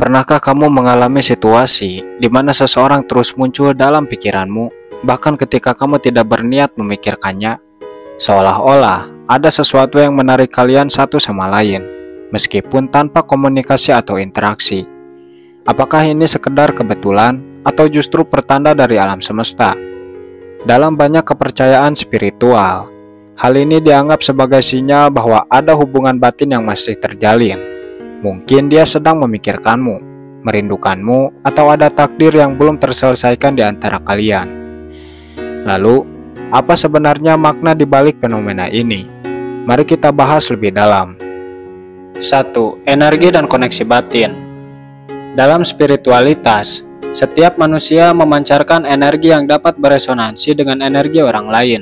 Pernahkah kamu mengalami situasi di mana seseorang terus muncul dalam pikiranmu, bahkan ketika kamu tidak berniat memikirkannya? Seolah-olah ada sesuatu yang menarik kalian satu sama lain, meskipun tanpa komunikasi atau interaksi. Apakah ini sekedar kebetulan atau justru pertanda dari alam semesta? Dalam banyak kepercayaan spiritual, hal ini dianggap sebagai sinyal bahwa ada hubungan batin yang masih terjalin. Mungkin dia sedang memikirkanmu, merindukanmu, atau ada takdir yang belum terselesaikan di antara kalian. Lalu, apa sebenarnya makna di balik fenomena ini? Mari kita bahas lebih dalam. 1. Energi dan koneksi batin. Dalam spiritualitas, setiap manusia memancarkan energi yang dapat beresonansi dengan energi orang lain.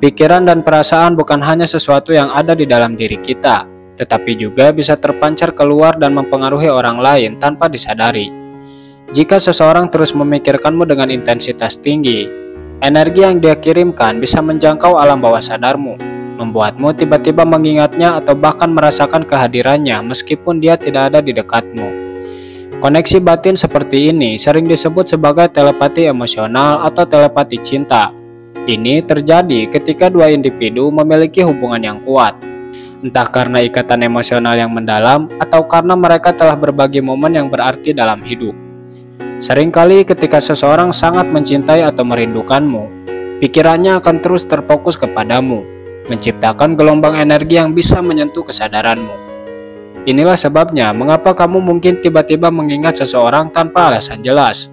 Pikiran dan perasaan bukan hanya sesuatu yang ada di dalam diri kita, tetapi juga bisa terpancar keluar dan mempengaruhi orang lain tanpa disadari. Jika seseorang terus memikirkanmu dengan intensitas tinggi, energi yang dia kirimkan bisa menjangkau alam bawah sadarmu, membuatmu tiba-tiba mengingatnya atau bahkan merasakan kehadirannya meskipun dia tidak ada di dekatmu. Koneksi batin seperti ini sering disebut sebagai telepati emosional atau telepati cinta. Ini terjadi ketika dua individu memiliki hubungan yang kuat, entah karena ikatan emosional yang mendalam atau karena mereka telah berbagi momen yang berarti dalam hidup. Seringkali ketika seseorang sangat mencintai atau merindukanmu, pikirannya akan terus terfokus kepadamu, menciptakan gelombang energi yang bisa menyentuh kesadaranmu. Inilah sebabnya mengapa kamu mungkin tiba-tiba mengingat seseorang tanpa alasan jelas.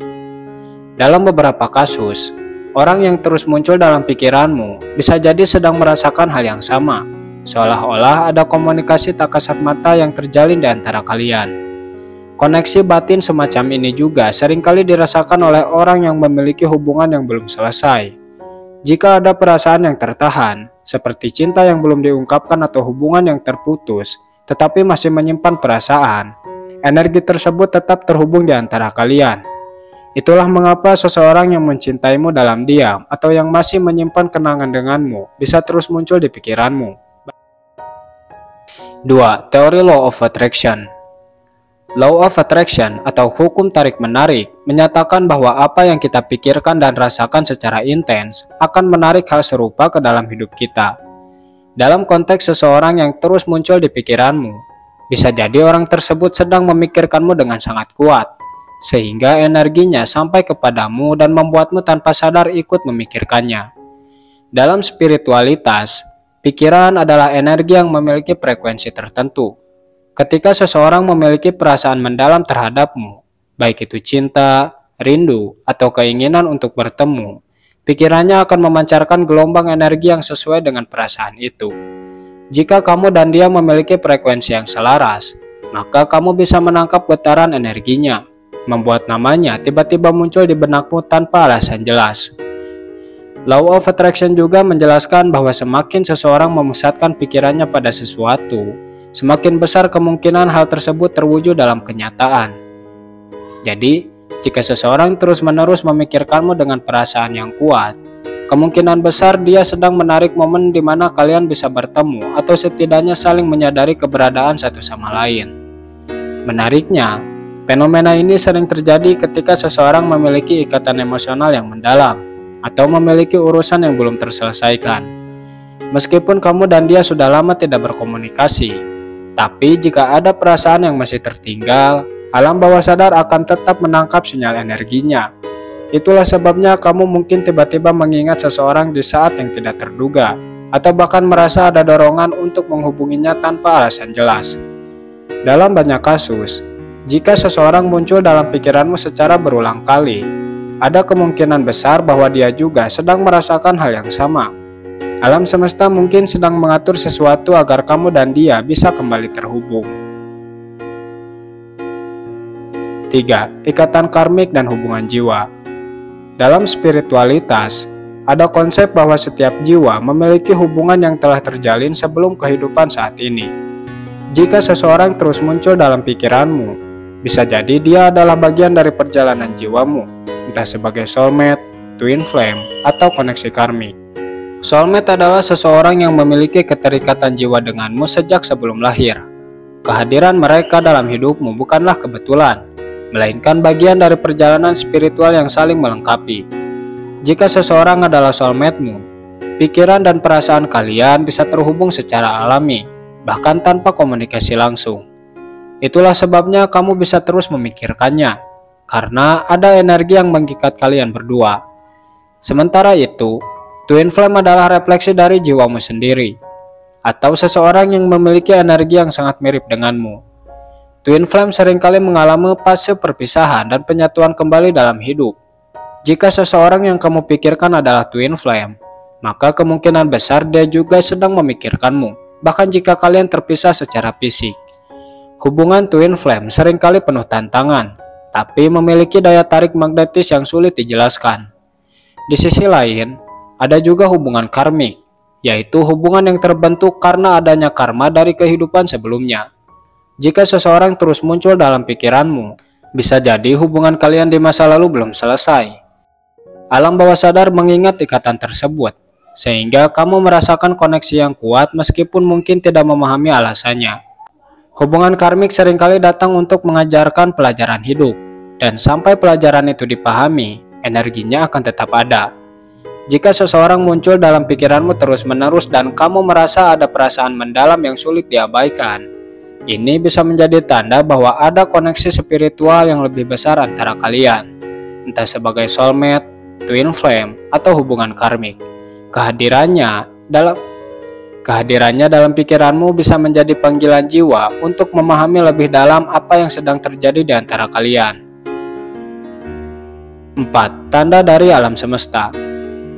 Dalam beberapa kasus, orang yang terus muncul dalam pikiranmu bisa jadi sedang merasakan hal yang sama, seolah-olah ada komunikasi tak kasat mata yang terjalin di antara kalian. Koneksi batin semacam ini juga seringkali dirasakan oleh orang yang memiliki hubungan yang belum selesai. Jika ada perasaan yang tertahan, seperti cinta yang belum diungkapkan atau hubungan yang terputus, tetapi masih menyimpan perasaan, energi tersebut tetap terhubung di antara kalian. Itulah mengapa seseorang yang mencintaimu dalam diam atau yang masih menyimpan kenangan denganmu bisa terus muncul di pikiranmu. 2. Teori Law of Attraction. Law of Attraction atau hukum tarik-menarik menyatakan bahwa apa yang kita pikirkan dan rasakan secara intens akan menarik hal serupa ke dalam hidup kita. Dalam konteks seseorang yang terus muncul di pikiranmu, bisa jadi orang tersebut sedang memikirkanmu dengan sangat kuat, sehingga energinya sampai kepadamu dan membuatmu tanpa sadar ikut memikirkannya. Dalam spiritualitas, pikiran adalah energi yang memiliki frekuensi tertentu. Ketika seseorang memiliki perasaan mendalam terhadapmu, baik itu cinta, rindu, atau keinginan untuk bertemu, pikirannya akan memancarkan gelombang energi yang sesuai dengan perasaan itu. Jika kamu dan dia memiliki frekuensi yang selaras, maka kamu bisa menangkap getaran energinya, membuat namanya tiba-tiba muncul di benakmu tanpa alasan jelas. Law of Attraction juga menjelaskan bahwa semakin seseorang memusatkan pikirannya pada sesuatu, semakin besar kemungkinan hal tersebut terwujud dalam kenyataan. Jadi, jika seseorang terus-menerus memikirkanmu dengan perasaan yang kuat, kemungkinan besar dia sedang menarik momen di mana kalian bisa bertemu atau setidaknya saling menyadari keberadaan satu sama lain. Menariknya, fenomena ini sering terjadi ketika seseorang memiliki ikatan emosional yang mendalam atau memiliki urusan yang belum terselesaikan. Meskipun kamu dan dia sudah lama tidak berkomunikasi, tapi jika ada perasaan yang masih tertinggal, alam bawah sadar akan tetap menangkap sinyal energinya. Itulah sebabnya kamu mungkin tiba-tiba mengingat seseorang di saat yang tidak terduga, atau bahkan merasa ada dorongan untuk menghubunginya tanpa alasan jelas. Dalam banyak kasus, jika seseorang muncul dalam pikiranmu secara berulang kali, ada kemungkinan besar bahwa dia juga sedang merasakan hal yang sama. Alam semesta mungkin sedang mengatur sesuatu agar kamu dan dia bisa kembali terhubung. 3. Ikatan karmik dan hubungan jiwa. Dalam spiritualitas, ada konsep bahwa setiap jiwa memiliki hubungan yang telah terjalin sebelum kehidupan saat ini. Jika seseorang terus muncul dalam pikiranmu, bisa jadi dia adalah bagian dari perjalanan jiwamu, entah sebagai soulmate, twin flame, atau koneksi karmik. Soulmate adalah seseorang yang memiliki keterikatan jiwa denganmu sejak sebelum lahir. Kehadiran mereka dalam hidupmu bukanlah kebetulan, melainkan bagian dari perjalanan spiritual yang saling melengkapi. Jika seseorang adalah soulmate-mu, pikiran dan perasaan kalian bisa terhubung secara alami, bahkan tanpa komunikasi langsung. Itulah sebabnya kamu bisa terus memikirkannya, karena ada energi yang mengikat kalian berdua. Sementara itu, twin flame adalah refleksi dari jiwamu sendiri, atau seseorang yang memiliki energi yang sangat mirip denganmu. Twin flame seringkali mengalami fase perpisahan dan penyatuan kembali dalam hidup. Jika seseorang yang kamu pikirkan adalah twin flame, maka kemungkinan besar dia juga sedang memikirkanmu, bahkan jika kalian terpisah secara fisik. Hubungan twin flame seringkali penuh tantangan, tapi memiliki daya tarik magnetis yang sulit dijelaskan. Di sisi lain, ada juga hubungan karmik, yaitu hubungan yang terbentuk karena adanya karma dari kehidupan sebelumnya. Jika seseorang terus muncul dalam pikiranmu, bisa jadi hubungan kalian di masa lalu belum selesai. Alam bawah sadar mengingat ikatan tersebut, sehingga kamu merasakan koneksi yang kuat meskipun mungkin tidak memahami alasannya. Hubungan karmik seringkali datang untuk mengajarkan pelajaran hidup, dan sampai pelajaran itu dipahami, energinya akan tetap ada. Jika seseorang muncul dalam pikiranmu terus-menerus dan kamu merasa ada perasaan mendalam yang sulit diabaikan, ini bisa menjadi tanda bahwa ada koneksi spiritual yang lebih besar antara kalian, entah sebagai soulmate, twin flame, atau hubungan karmik. Kehadirannya dalam pikiranmu bisa menjadi panggilan jiwa untuk memahami lebih dalam apa yang sedang terjadi di antara kalian. 4. Tanda dari alam semesta.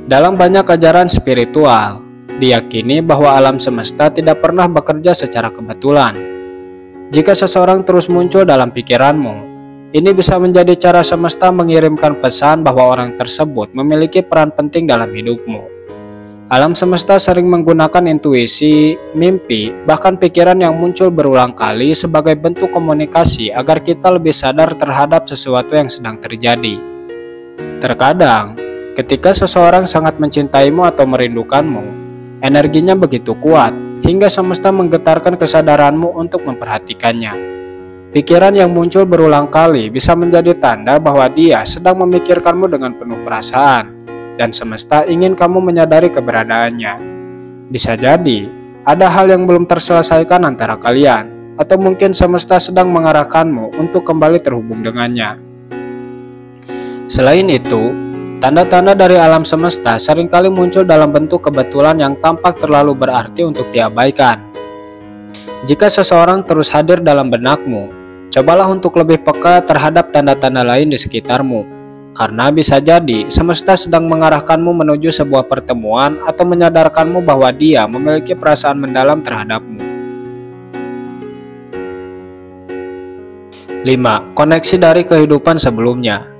Dalam banyak ajaran spiritual, diyakini bahwa alam semesta tidak pernah bekerja secara kebetulan. Jika seseorang terus muncul dalam pikiranmu, ini bisa menjadi cara semesta mengirimkan pesan bahwa orang tersebut memiliki peran penting dalam hidupmu. Alam semesta sering menggunakan intuisi, mimpi, bahkan pikiran yang muncul berulang kali sebagai bentuk komunikasi agar kita lebih sadar terhadap sesuatu yang sedang terjadi. Terkadang, ketika seseorang sangat mencintaimu atau merindukanmu, energinya begitu kuat hingga semesta menggetarkan kesadaranmu untuk memperhatikannya. Pikiran yang muncul berulang kali bisa menjadi tanda bahwa dia sedang memikirkanmu dengan penuh perasaan, dan semesta ingin kamu menyadari keberadaannya. Bisa jadi, ada hal yang belum terselesaikan antara kalian, atau mungkin semesta sedang mengarahkanmu untuk kembali terhubung dengannya. Selain itu, tanda-tanda dari alam semesta seringkali muncul dalam bentuk kebetulan yang tampak terlalu berarti untuk diabaikan. Jika seseorang terus hadir dalam benakmu, cobalah untuk lebih peka terhadap tanda-tanda lain di sekitarmu, karena bisa jadi semesta sedang mengarahkanmu menuju sebuah pertemuan atau menyadarkanmu bahwa dia memiliki perasaan mendalam terhadapmu. 5. Koneksi dari kehidupan sebelumnya.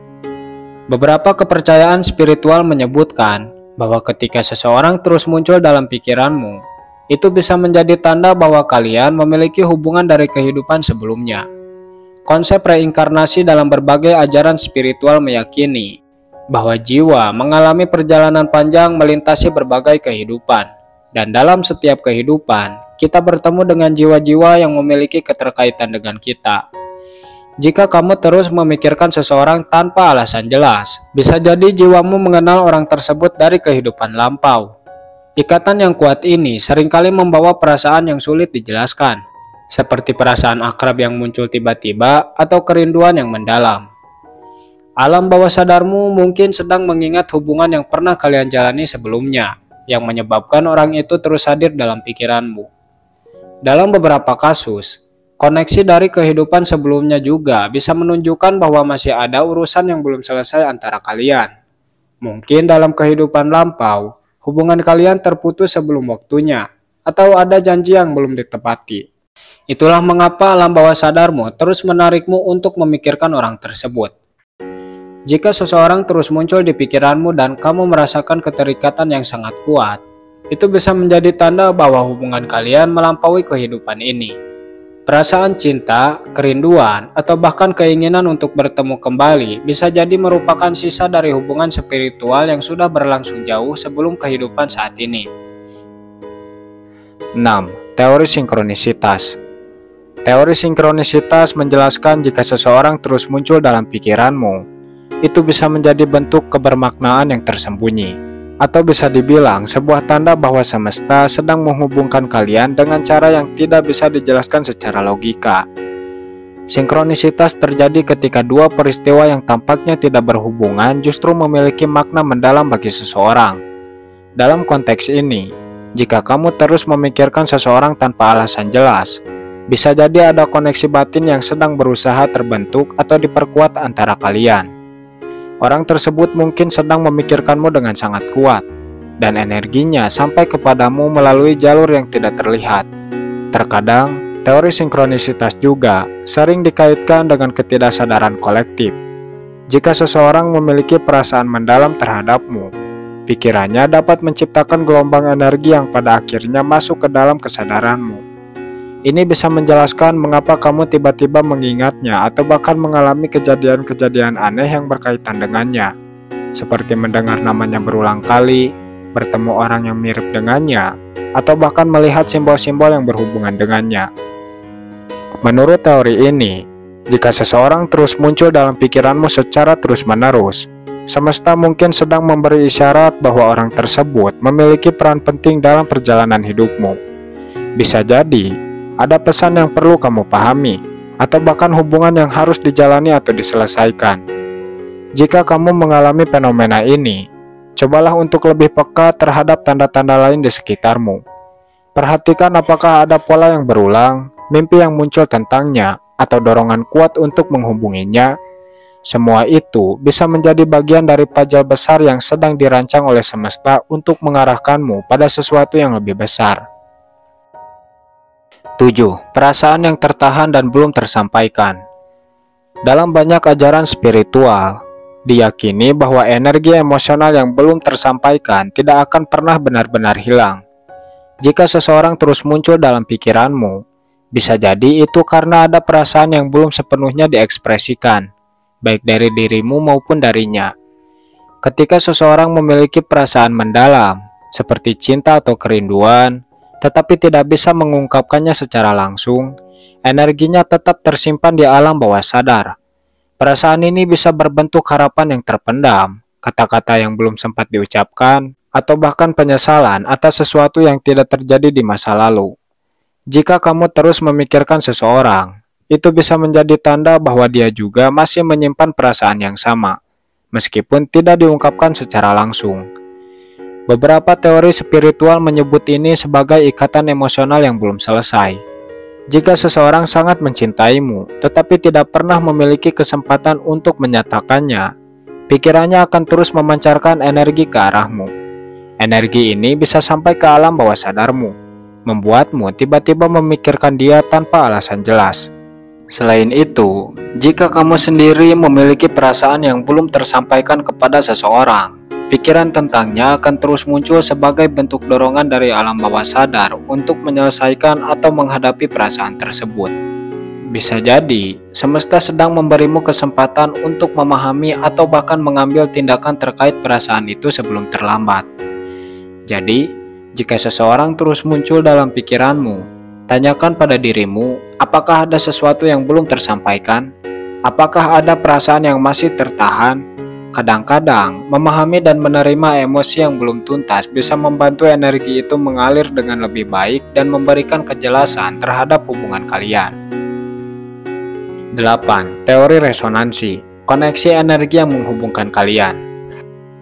Beberapa kepercayaan spiritual menyebutkan bahwa ketika seseorang terus muncul dalam pikiranmu, itu bisa menjadi tanda bahwa kalian memiliki hubungan dari kehidupan sebelumnya. Konsep reinkarnasi dalam berbagai ajaran spiritual meyakini bahwa jiwa mengalami perjalanan panjang melintasi berbagai kehidupan, dan dalam setiap kehidupan kita bertemu dengan jiwa-jiwa yang memiliki keterkaitan dengan kita. Jika kamu terus memikirkan seseorang tanpa alasan jelas, bisa jadi jiwamu mengenal orang tersebut dari kehidupan lampau. Ikatan yang kuat ini seringkali membawa perasaan yang sulit dijelaskan, seperti perasaan akrab yang muncul tiba-tiba atau kerinduan yang mendalam. Alam bawah sadarmu mungkin sedang mengingat hubungan yang pernah kalian jalani sebelumnya, yang menyebabkan orang itu terus hadir dalam pikiranmu. Dalam beberapa kasus, koneksi dari kehidupan sebelumnya juga bisa menunjukkan bahwa masih ada urusan yang belum selesai antara kalian. Mungkin dalam kehidupan lampau, hubungan kalian terputus sebelum waktunya, atau ada janji yang belum ditepati. Itulah mengapa alam bawah sadarmu terus menarikmu untuk memikirkan orang tersebut. Jika seseorang terus muncul di pikiranmu dan kamu merasakan keterikatan yang sangat kuat, itu bisa menjadi tanda bahwa hubungan kalian melampaui kehidupan ini. Perasaan cinta, kerinduan, atau bahkan keinginan untuk bertemu kembali bisa jadi merupakan sisa dari hubungan spiritual yang sudah berlangsung jauh sebelum kehidupan saat ini. 6. Teori sinkronisitas. Teori sinkronisitas menjelaskan jika seseorang terus muncul dalam pikiranmu, itu bisa menjadi bentuk kebermaknaan yang tersembunyi, atau bisa dibilang sebuah tanda bahwa semesta sedang menghubungkan kalian dengan cara yang tidak bisa dijelaskan secara logika. Sinkronisitas terjadi ketika dua peristiwa yang tampaknya tidak berhubungan justru memiliki makna mendalam bagi seseorang. Dalam konteks ini, jika kamu terus memikirkan seseorang tanpa alasan jelas, bisa jadi ada koneksi batin yang sedang berusaha terbentuk atau diperkuat antara kalian. Orang tersebut mungkin sedang memikirkanmu dengan sangat kuat, dan energinya sampai kepadamu melalui jalur yang tidak terlihat. Terkadang, teori sinkronisitas juga sering dikaitkan dengan ketidaksadaran kolektif. Jika seseorang memiliki perasaan mendalam terhadapmu, pikirannya dapat menciptakan gelombang energi yang pada akhirnya masuk ke dalam kesadaranmu. Ini bisa menjelaskan mengapa kamu tiba-tiba mengingatnya atau bahkan mengalami kejadian-kejadian aneh yang berkaitan dengannya, seperti mendengar namanya berulang kali, bertemu orang yang mirip dengannya, atau bahkan melihat simbol-simbol yang berhubungan dengannya. Menurut teori ini, jika seseorang terus muncul dalam pikiranmu secara terus-menerus, semesta mungkin sedang memberi isyarat bahwa orang tersebut memiliki peran penting dalam perjalanan hidupmu. Bisa jadi, ada pesan yang perlu kamu pahami, atau bahkan hubungan yang harus dijalani atau diselesaikan. Jika kamu mengalami fenomena ini, cobalah untuk lebih peka terhadap tanda-tanda lain di sekitarmu. Perhatikan apakah ada pola yang berulang, mimpi yang muncul tentangnya, atau dorongan kuat untuk menghubunginya. Semua itu bisa menjadi bagian dari pajal besar yang sedang dirancang oleh semesta untuk mengarahkanmu pada sesuatu yang lebih besar. 7. Perasaan yang tertahan dan belum tersampaikan. Dalam banyak ajaran spiritual, diyakini bahwa energi emosional yang belum tersampaikan tidak akan pernah benar-benar hilang. Jika seseorang terus muncul dalam pikiranmu, bisa jadi itu karena ada perasaan yang belum sepenuhnya diekspresikan, baik dari dirimu maupun darinya. Ketika seseorang memiliki perasaan mendalam, seperti cinta atau kerinduan, tetapi tidak bisa mengungkapkannya secara langsung, energinya tetap tersimpan di alam bawah sadar. Perasaan ini bisa berbentuk harapan yang terpendam, kata-kata yang belum sempat diucapkan, atau bahkan penyesalan atas sesuatu yang tidak terjadi di masa lalu. Jika kamu terus memikirkan seseorang, itu bisa menjadi tanda bahwa dia juga masih menyimpan perasaan yang sama, meskipun tidak diungkapkan secara langsung. Beberapa teori spiritual menyebut ini sebagai ikatan emosional yang belum selesai. Jika seseorang sangat mencintaimu, tetapi tidak pernah memiliki kesempatan untuk menyatakannya, pikirannya akan terus memancarkan energi ke arahmu. Energi ini bisa sampai ke alam bawah sadarmu, membuatmu tiba-tiba memikirkan dia tanpa alasan jelas. Selain itu, jika kamu sendiri memiliki perasaan yang belum tersampaikan kepada seseorang, pikiran tentangnya akan terus muncul sebagai bentuk dorongan dari alam bawah sadar untuk menyelesaikan atau menghadapi perasaan tersebut. Bisa jadi, semesta sedang memberimu kesempatan untuk memahami atau bahkan mengambil tindakan terkait perasaan itu sebelum terlambat. Jadi, jika seseorang terus muncul dalam pikiranmu, tanyakan pada dirimu, apakah ada sesuatu yang belum tersampaikan? Apakah ada perasaan yang masih tertahan? Kadang-kadang, memahami dan menerima emosi yang belum tuntas bisa membantu energi itu mengalir dengan lebih baik dan memberikan kejelasan terhadap hubungan kalian. 8. Teori resonansi, koneksi energi yang menghubungkan kalian.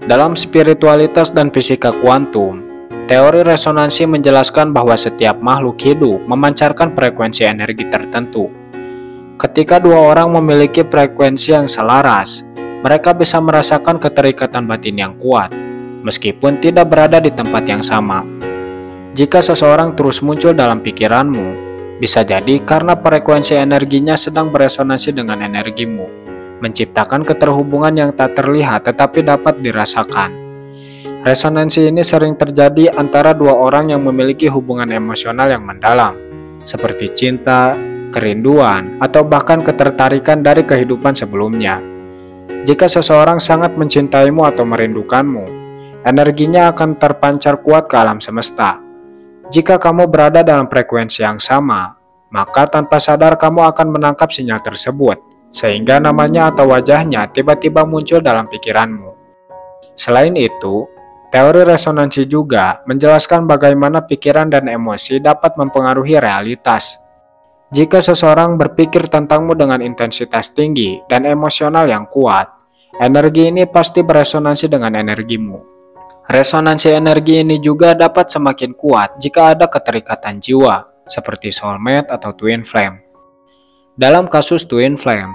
Dalam spiritualitas dan fisika kuantum, teori resonansi menjelaskan bahwa setiap makhluk hidup memancarkan frekuensi energi tertentu. Ketika dua orang memiliki frekuensi yang selaras, mereka bisa merasakan keterikatan batin yang kuat, meskipun tidak berada di tempat yang sama. Jika seseorang terus muncul dalam pikiranmu, bisa jadi karena frekuensi energinya sedang beresonansi dengan energimu, menciptakan keterhubungan yang tak terlihat tetapi dapat dirasakan. Resonansi ini sering terjadi antara dua orang yang memiliki hubungan emosional yang mendalam, seperti cinta, kerinduan, atau bahkan ketertarikan dari kehidupan sebelumnya. Jika seseorang sangat mencintaimu atau merindukanmu, energinya akan terpancar kuat ke alam semesta. Jika kamu berada dalam frekuensi yang sama, maka tanpa sadar kamu akan menangkap sinyal tersebut, sehingga namanya atau wajahnya tiba-tiba muncul dalam pikiranmu. Selain itu, teori resonansi juga menjelaskan bagaimana pikiran dan emosi dapat mempengaruhi realitas. Jika seseorang berpikir tentangmu dengan intensitas tinggi dan emosional yang kuat, energi ini pasti beresonansi dengan energimu. Resonansi energi ini juga dapat semakin kuat jika ada keterikatan jiwa, seperti soulmate atau twin flame. Dalam kasus twin flame,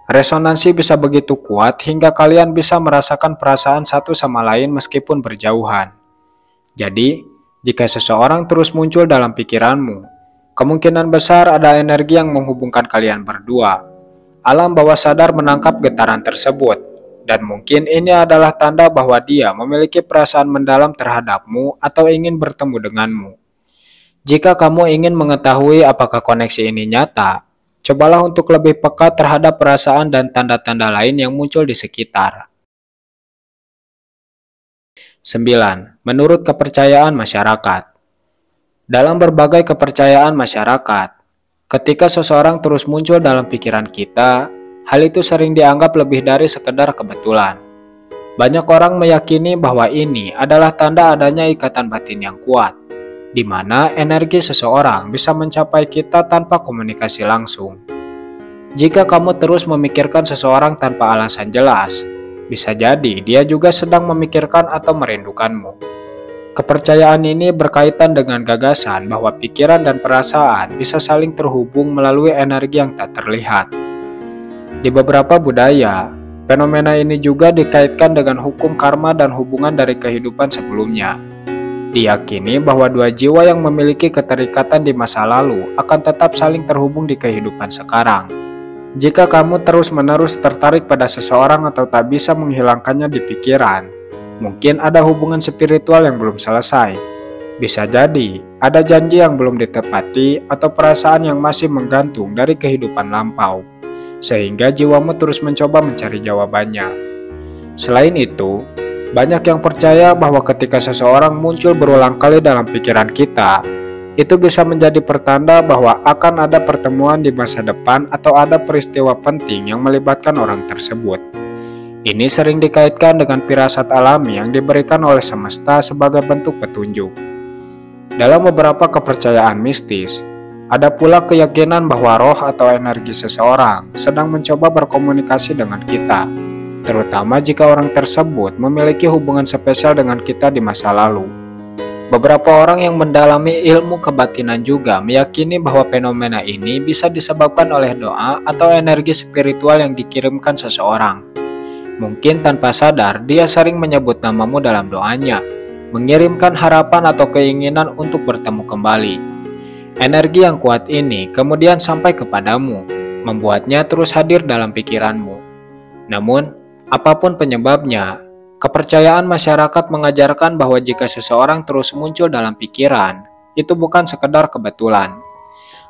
resonansi bisa begitu kuat hingga kalian bisa merasakan perasaan satu sama lain meskipun berjauhan. Jadi, jika seseorang terus muncul dalam pikiranmu, kemungkinan besar ada energi yang menghubungkan kalian berdua. Alam bawah sadar menangkap getaran tersebut, dan mungkin ini adalah tanda bahwa dia memiliki perasaan mendalam terhadapmu atau ingin bertemu denganmu. Jika kamu ingin mengetahui apakah koneksi ini nyata, cobalah untuk lebih peka terhadap perasaan dan tanda-tanda lain yang muncul di sekitar. 9. Menurut kepercayaan masyarakat. Dalam berbagai kepercayaan masyarakat, ketika seseorang terus muncul dalam pikiran kita, hal itu sering dianggap lebih dari sekedar kebetulan. Banyak orang meyakini bahwa ini adalah tanda adanya ikatan batin yang kuat, di mana energi seseorang bisa mencapai kita tanpa komunikasi langsung. Jika kamu terus memikirkan seseorang tanpa alasan jelas, bisa jadi dia juga sedang memikirkan atau merindukanmu. Kepercayaan ini berkaitan dengan gagasan bahwa pikiran dan perasaan bisa saling terhubung melalui energi yang tak terlihat. Di beberapa budaya, fenomena ini juga dikaitkan dengan hukum karma dan hubungan dari kehidupan sebelumnya. Diyakini bahwa dua jiwa yang memiliki keterikatan di masa lalu akan tetap saling terhubung di kehidupan sekarang. Jika kamu terus-menerus tertarik pada seseorang atau tak bisa menghilangkannya di pikiran, mungkin ada hubungan spiritual yang belum selesai. Bisa jadi ada janji yang belum ditepati atau perasaan yang masih menggantung dari kehidupan lampau, sehingga jiwamu terus mencoba mencari jawabannya. Selain itu, banyak yang percaya bahwa ketika seseorang muncul berulang kali dalam pikiran kita, itu bisa menjadi pertanda bahwa akan ada pertemuan di masa depan atau ada peristiwa penting yang melibatkan orang tersebut. Ini sering dikaitkan dengan firasat alami yang diberikan oleh semesta sebagai bentuk petunjuk. Dalam beberapa kepercayaan mistis, ada pula keyakinan bahwa roh atau energi seseorang sedang mencoba berkomunikasi dengan kita, terutama jika orang tersebut memiliki hubungan spesial dengan kita di masa lalu. Beberapa orang yang mendalami ilmu kebatinan juga meyakini bahwa fenomena ini bisa disebabkan oleh doa atau energi spiritual yang dikirimkan seseorang. Mungkin tanpa sadar dia sering menyebut namamu dalam doanya, mengirimkan harapan atau keinginan untuk bertemu kembali. Energi yang kuat ini kemudian sampai kepadamu, membuatnya terus hadir dalam pikiranmu. Namun, apapun penyebabnya, kepercayaan masyarakat mengajarkan bahwa jika seseorang terus muncul dalam pikiran, itu bukan sekedar kebetulan.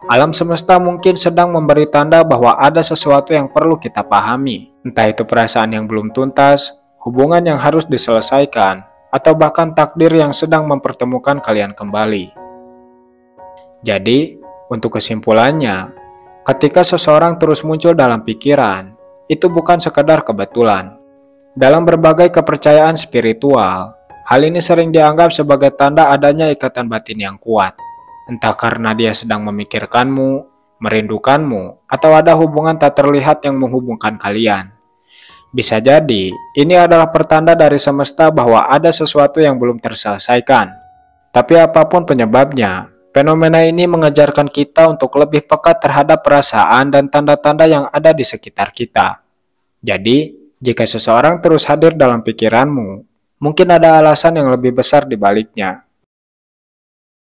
Alam semesta mungkin sedang memberi tanda bahwa ada sesuatu yang perlu kita pahami, entah itu perasaan yang belum tuntas, hubungan yang harus diselesaikan, atau bahkan takdir yang sedang mempertemukan kalian kembali. Jadi, untuk kesimpulannya, ketika seseorang terus muncul dalam pikiran, itu bukan sekedar kebetulan. Dalam berbagai kepercayaan spiritual, hal ini sering dianggap sebagai tanda adanya ikatan batin yang kuat. Entah karena dia sedang memikirkanmu, merindukanmu, atau ada hubungan tak terlihat yang menghubungkan kalian. Bisa jadi, ini adalah pertanda dari semesta bahwa ada sesuatu yang belum terselesaikan. Tapi apapun penyebabnya, fenomena ini mengajarkan kita untuk lebih peka terhadap perasaan dan tanda-tanda yang ada di sekitar kita. Jadi, jika seseorang terus hadir dalam pikiranmu, mungkin ada alasan yang lebih besar di baliknya.